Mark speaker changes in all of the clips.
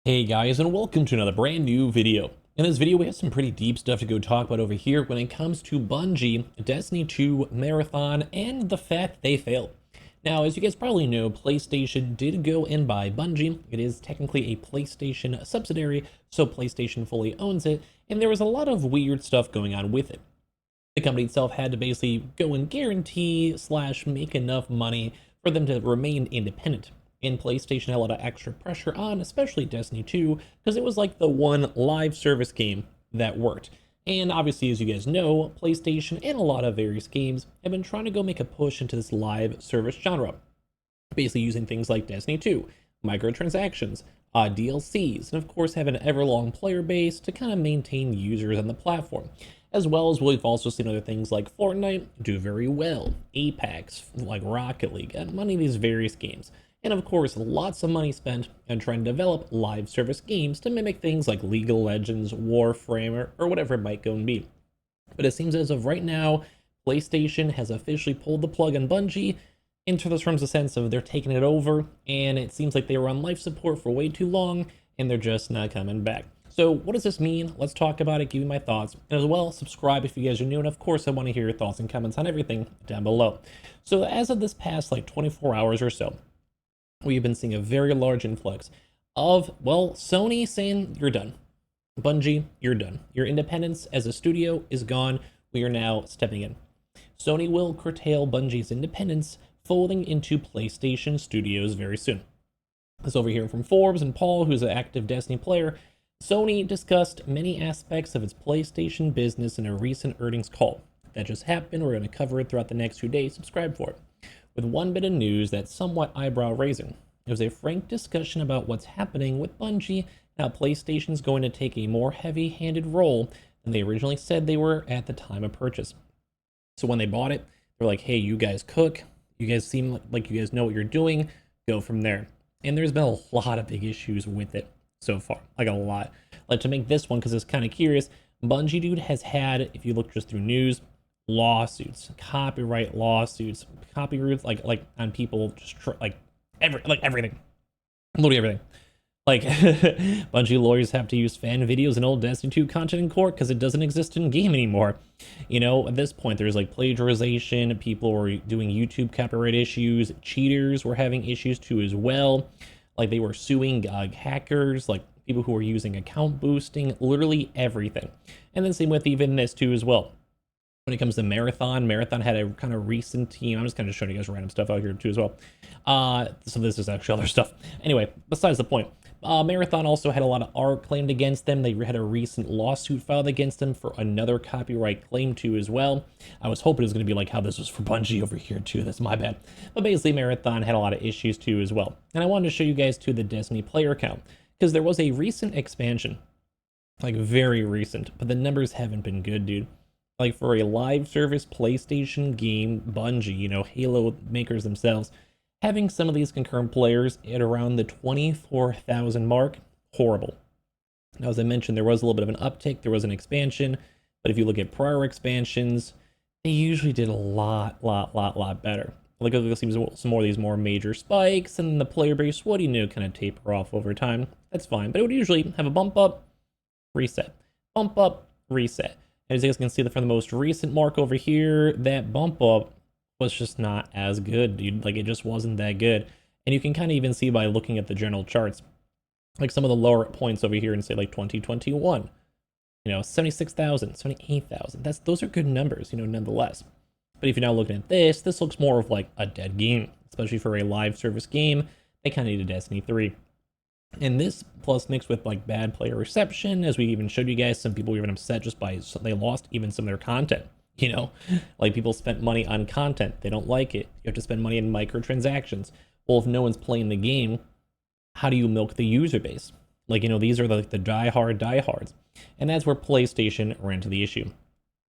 Speaker 1: Hey guys, and welcome to another brand new video. In this video, we have some pretty deep stuff to go talk about over here when it comes to Bungie, Destiny 2, Marathon, and the fact they failed. Now, as you guys probably know, PlayStation did go and buy Bungie. It is technically a PlayStation subsidiary, so PlayStation fully owns it, and there was a lot of weird stuff going on with it. The company itself had to basically go and guarantee slash make enough money for them to remain independent. And PlayStation had a lot of extra pressure on, especially Destiny 2, because it was like the one live service game that worked. And obviously, as you guys know, PlayStation and a lot of various games have been trying to go make a push into this live service genre, basically using things like Destiny 2, microtransactions, DLCs, and of course have an ever-long player base to kind of maintain users on the platform. As well as we've also seen other things like Fortnite do very well, Apex, like Rocket League, and many of these various games. And of course, lots of money spent on trying to develop live service games to mimic things like League of Legends, Warframe, or whatever it might go and be. But it seems as of right now, PlayStation has officially pulled the plug on Bungie into the terms of sense of they're taking it over, and it seems like they were on life support for way too long, and they're just not coming back. So what does this mean? Let's talk about it, give you my thoughts, and as well, subscribe if you guys are new, and of course, I want to hear your thoughts and comments on everything down below. So as of this past like 24 hours or so, we've been seeing a very large influx of, well, Sony saying you're done. Bungie, you're done. Your independence as a studio is gone. We are now stepping in. Sony will curtail Bungie's independence, folding into PlayStation Studios very soon. This over here from Forbes and Paul, who's an active Destiny player. Sony discussed many aspects of its PlayStation business in a recent earnings call. That just happened. We're going to cover it throughout the next 2 days. Subscribe for it. With one bit of news that's somewhat eyebrow-raising. It was a frank discussion about what's happening with Bungie, now PlayStation's going to take a more heavy-handed role than they originally said they were at the time of purchase. So when they bought it, they're like, hey, you guys cook, you guys seem like you guys know what you're doing, go from there. And there's been a lot of big issues with it so far, like a lot. Like to make this one, because it's kind of curious, Bungie dude has had, if you look just through news, lawsuits, copyright lawsuits, copyrights like on people just everything, literally everything. Like Bungie lawyers have to use fan videos and old Destiny 2 content in court because it doesn't exist in game anymore. You know, at this point, there's like plagiarization. People were doing YouTube copyright issues. Cheaters were having issues too as well. Like they were suing hackers, like people who were using account boosting, literally everything. And then same with even this too as well. When it comes to Marathon had a kind of recent team. I'm just kind of showing you guys random stuff out here too as well. So this is actually other stuff. Anyway, besides the point. Marathon also had a lot of art claimed against them. They had a recent lawsuit filed against them for another copyright claim too as well. I was hoping it was going to be like how this was for Bungie over here too. That's my bad. But basically Marathon had a lot of issues too as well. And I wanted to show you guys too the Destiny player count because there was a recent expansion, like very recent, but the numbers haven't been good, dude. Like for a live service PlayStation game, Bungie, you know, Halo makers themselves, having some of these concurrent players at around the 24,000 mark, horrible. Now, as I mentioned, there was a little bit of an uptick, there was an expansion, but if you look at prior expansions, they usually did a lot better. Like there seems some more of these more major spikes, and the player base, what do you know, kind of taper off over time. That's fine, but it would usually have a bump up, reset, bump up, reset. As you guys can see from the most recent mark over here, that bump up was just not as good, dude. Like it just wasn't that good. And you can kind of even see by looking at the general charts, like some of the lower points over here and say like 2021, you know, 76,000, 78,000. Those are good numbers, you know, nonetheless. But if you're now looking at this looks more of like a dead game, especially for a live service game. They kind of need a Destiny 3. And this plus mixed with like bad player reception, as we even showed you guys, some people were even upset just by they lost even some of their content. You know, like people spent money on content, they don't like it. You have to spend money in microtransactions. Well, if no one's playing the game, how do you milk the user base? Like, you know, these are like the diehards, and that's where PlayStation ran into the issue.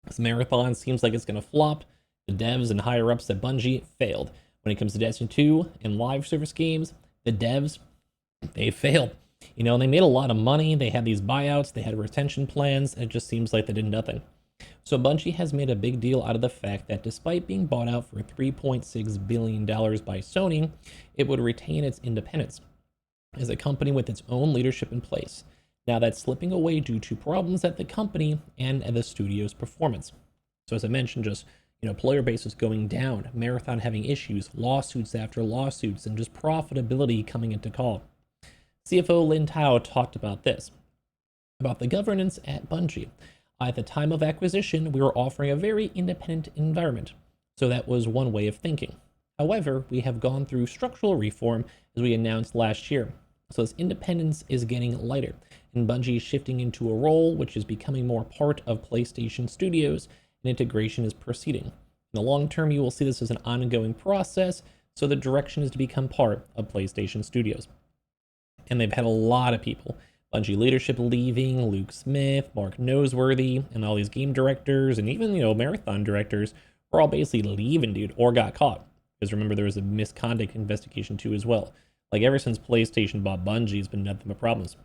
Speaker 1: This Marathon seems like it's gonna flop. The devs and higher ups at Bungie failed when it comes to Destiny 2 and live service games. The devs, they failed. You know, they made a lot of money. They had these buyouts, they had retention plans. It just seems like they did nothing. So Bungie has made a big deal out of the fact that despite being bought out for $3.6 billion by Sony, it would retain its independence. is a company with its own leadership in place. Now that's slipping away due to problems at the company and at the studio's performance. So as I mentioned, just player base is going down, Marathon having issues, lawsuits after lawsuits, and just profitability coming into call. CFO Lin Tao talked about this, about the governance at Bungie. At the time of acquisition, we were offering a very independent environment, so that was one way of thinking. However, we have gone through structural reform as we announced last year, so this independence is getting lighter, and Bungie is shifting into a role which is becoming more part of PlayStation Studios, and integration is proceeding. In the long term, you will see this as an ongoing process, so the direction is to become part of PlayStation Studios. And they've had a lot of people, Bungie leadership leaving, Luke Smith, Mark Noseworthy, and all these game directors, and even, Marathon directors were all basically leaving, dude, or got caught. Because remember, there was a misconduct investigation too as well. Like ever since PlayStation bought Bungie, it's been nothing but problems.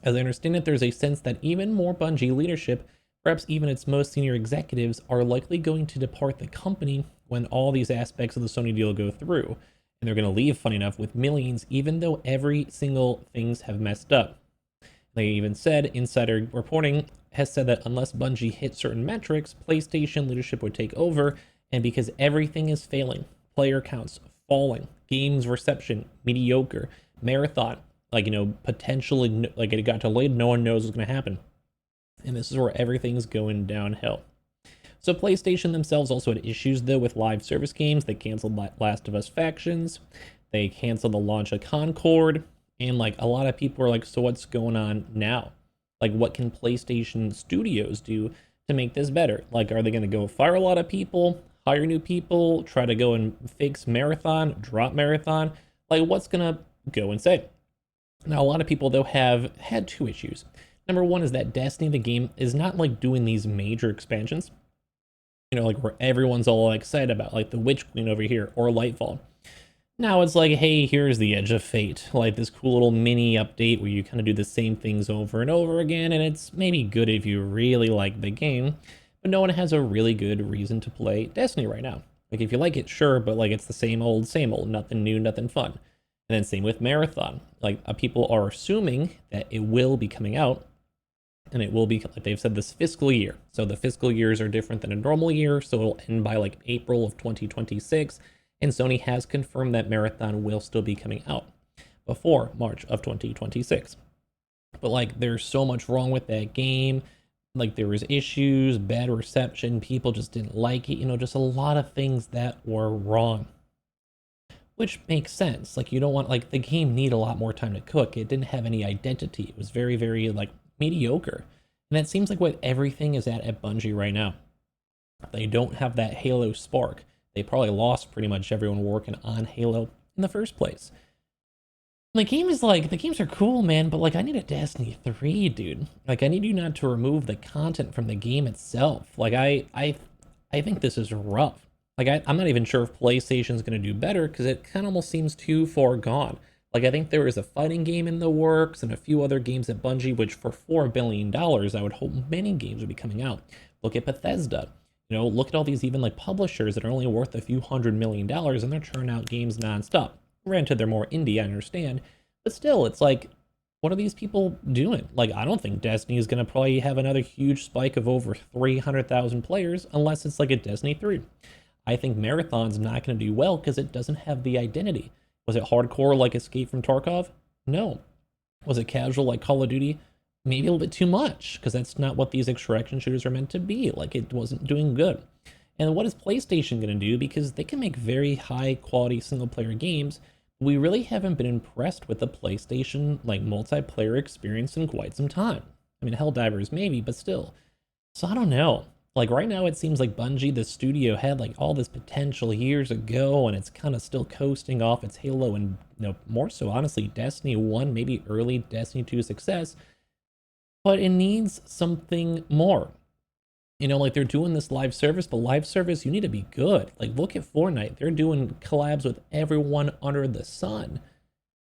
Speaker 1: As I understand it, there's a sense that even more Bungie leadership, perhaps even its most senior executives, are likely going to depart the company when all these aspects of the Sony deal go through. And they're going to leave, funny enough, with millions, even though every single things have messed up. They even said, insider reporting has said that unless Bungie hit certain metrics, PlayStation leadership would take over, and because everything is failing, player counts falling, games reception mediocre, Marathon, potentially, it got delayed, no one knows what's going to happen. And this is where everything's going downhill. So PlayStation themselves also had issues, though, with live service games. They canceled Last of Us Factions. They canceled the launch of Concord. And, a lot of people are like, so what's going on now? What can PlayStation Studios do to make this better? Are they going to go fire a lot of people, hire new people, try to go and fix Marathon, drop Marathon? What's going to go and say? Now, a lot of people, though, have had two issues. Number one is that Destiny, the game, is not, doing these major expansions. Where everyone's all excited about, the Witch Queen over here, or Lightfall. Now it's hey, here's the Edge of Fate, this cool little mini update where you kind of do the same things over and over again, and it's maybe good if you really like the game, but no one has a really good reason to play Destiny right now. If you like it, sure, but it's the same old, nothing new, nothing fun. And then same with Marathon. People are assuming that it will be coming out, and it will be, they've said, this fiscal year. So the fiscal years are different than a normal year, so it'll end by April of 2026. And Sony has confirmed that Marathon will still be coming out before March of 2026. But there's so much wrong with that game. There was issues, bad reception, people just didn't like it, just a lot of things that were wrong. Which makes sense. You don't want, the game need a lot more time to cook. It didn't have any identity. It was very, very, mediocre. And that seems what everything is at Bungie right now. They don't have that Halo spark. They probably lost pretty much everyone working on Halo in the first place. The game is the games are cool, man, but I need a Destiny 3, dude. I need you not to remove the content from the game itself. I think this is rough. I'm not even sure if PlayStation's going to do better, because it kind of almost seems too far gone. I think there is a fighting game in the works and a few other games at Bungie, which for $4 billion, I would hope many games would be coming out. Look at Bethesda. Look at all these even publishers that are only worth a few $100 million, and they're churning out games nonstop. Granted, they're more indie, I understand, but still, it's what are these people doing? I don't think Destiny is going to probably have another huge spike of over 300,000 players unless it's a Destiny 3. I think Marathon's not going to do well because it doesn't have the identity. Was it hardcore Escape from Tarkov? No. Was it casual Call of Duty? Maybe a little bit too much, because that's not what these extraction shooters are meant to be. It wasn't doing good. And what is PlayStation going to do? Because they can make very high quality single player games. We really haven't been impressed with the PlayStation multiplayer experience in quite some time. I mean, Helldivers maybe, but still. So I don't know. Right now it seems Bungie, the studio, had all this potential years ago, and it's kind of still coasting off its Halo and more so honestly Destiny 1, maybe early Destiny 2 success. But it needs something more. They're doing this live service, but live service, you need to be good. Look at Fortnite. They're doing collabs with everyone under the sun.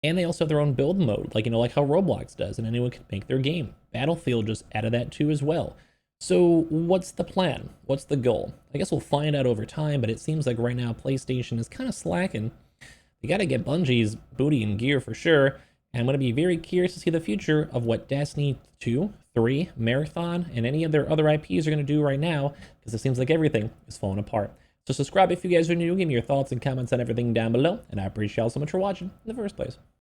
Speaker 1: And they also have their own build mode, like how Roblox does, and anyone can make their game. Battlefield just added that too as well. So what's the plan? What's the goal? I guess we'll find out over time, but it seems right now PlayStation is kind of slacking. you got to get Bungie's booty and gear for sure. And I'm going to be very curious to see the future of what Destiny 2, 3, Marathon, and any of their other IPs are going to do right now, because it seems like everything is falling apart. So subscribe if you guys are new, give me your thoughts and comments on everything down below, and I appreciate y'all so much for watching in the first place.